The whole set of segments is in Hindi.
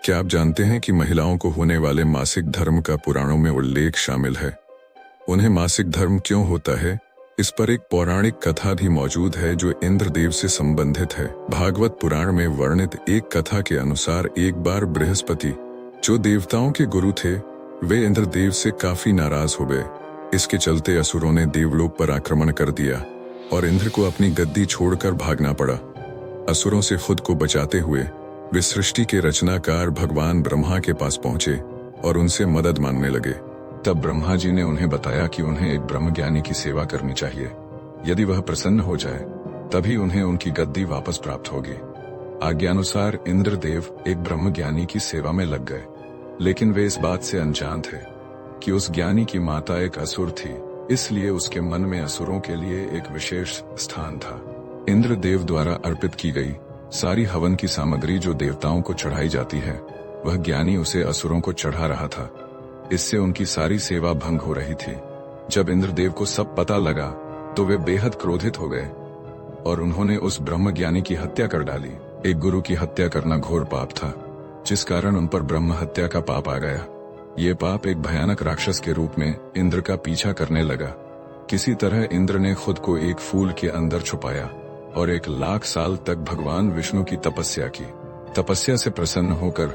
क्या आप जानते हैं कि महिलाओं को होने वाले मासिक धर्म का पुराणों में उल्लेख शामिल है? उन्हें मासिक धर्म क्यों होता है, इस पर एक पौराणिक कथा भी मौजूद है जो इंद्रदेव से संबंधित है। भागवत पुराण में वर्णित एक कथा के अनुसार एक बार बृहस्पति, जो देवताओं के गुरु थे, वे इंद्रदेव से काफी नाराज हो गए। इसके चलते असुरों ने देवलोक पर आक्रमण कर दिया और इंद्र को अपनी गद्दी छोड़कर भागना पड़ा। असुरों से खुद को बचाते हुए वे सृष्टि के रचनाकार भगवान ब्रह्मा के पास पहुंचे और उनसे मदद मांगने लगे। तब ब्रह्मा जी ने उन्हें बताया कि उन्हें एक ब्रह्मज्ञानी की सेवा करनी चाहिए। यदि वह प्रसन्न हो जाए तभी उन्हें उनकी गद्दी वापस प्राप्त होगी। आज्ञानुसार इंद्रदेव एक ब्रह्मज्ञानी की सेवा में लग गए, लेकिन वे इस बात से अनजान थे कि उस ज्ञानी की माता एक असुर थी, इसलिए उसके मन में असुरों के लिए एक विशेष स्थान था। इंद्रदेव द्वारा अर्पित की गई सारी हवन की सामग्री जो देवताओं को चढ़ाई जाती है, वह ज्ञानी उसे असुरों को चढ़ा रहा था। इससे उनकी सारी सेवा भंग हो रही थी। जब इंद्रदेव को सब पता लगा तो वे बेहद क्रोधित हो गए और उन्होंने उस ब्रह्मज्ञानी की हत्या कर डाली। एक गुरु की हत्या करना घोर पाप था, जिस कारण उन पर ब्रह्म हत्या का पाप आ गया। ये पाप एक भयानक राक्षस के रूप में इंद्र का पीछा करने लगा। किसी तरह इंद्र ने खुद को एक फूल के अंदर छुपाया और 1,00,000 साल तक भगवान विष्णु की तपस्या की। तपस्या से प्रसन्न होकर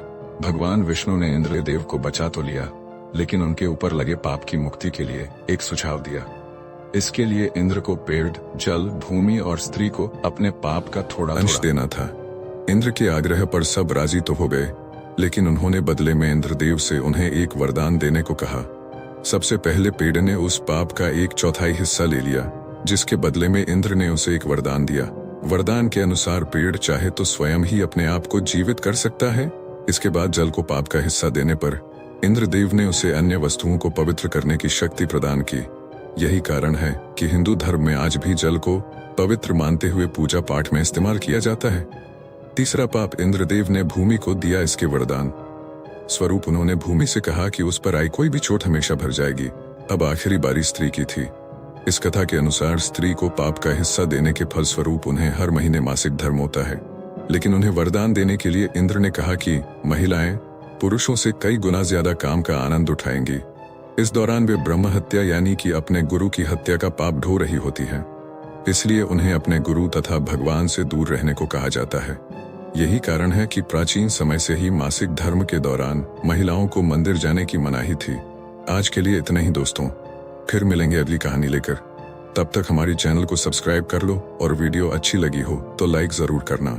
भगवान विष्णु ने इंद्रदेव को बचा तो लिया, लेकिन उनके ऊपर लगे पाप की मुक्ति के लिए एक सुझाव दिया। इसके लिए इंद्र को पेड़, जल, भूमि और स्त्री को अपने पाप का थोड़ा अंश देना था। इंद्र के आग्रह पर सब राजी तो हो गए, लेकिन उन्होंने बदले में इंद्रदेव से उन्हें एक वरदान देने को कहा। सबसे पहले पेड़ ने उस पाप का 1/4 हिस्सा ले लिया, जिसके बदले में इंद्र ने उसे एक वरदान दिया। वरदान के अनुसार पेड़ चाहे तो स्वयं ही अपने आप को जीवित कर सकता है। इसके बाद जल को पाप का हिस्सा देने पर इंद्रदेव ने उसे अन्य वस्तुओं को पवित्र करने की शक्ति प्रदान की। यही कारण है कि हिंदू धर्म में आज भी जल को पवित्र मानते हुए पूजा पाठ में इस्तेमाल किया जाता है। तीसरा पाप इंद्रदेव ने भूमि को दिया। इसके वरदान स्वरूप उन्होंने भूमि से कहा कि उस पर आई कोई भी चोट हमेशा भर जाएगी। अब आखिरी बारी स्त्री की थी। इस कथा के अनुसार स्त्री को पाप का हिस्सा देने के फलस्वरूप उन्हें हर महीने मासिक धर्म होता है, लेकिन उन्हें वरदान देने के लिए इंद्र ने कहा कि महिलाएं पुरुषों से कई गुना ज्यादा काम का आनंद उठाएंगी। इस दौरान वे ब्रह्म हत्या यानी कि अपने गुरु की हत्या का पाप ढो रही होती हैं। इसलिए उन्हें अपने गुरु तथा भगवान से दूर रहने को कहा जाता है। यही कारण है कि प्राचीन समय से ही मासिक धर्म के दौरान महिलाओं को मंदिर जाने की मनाही थी। आज के लिए इतना ही दोस्तों, फिर मिलेंगे अगली कहानी लेकर। तब तक हमारी चैनल को सब्सक्राइब कर लो और वीडियो अच्छी लगी हो तो लाइक जरूर करना।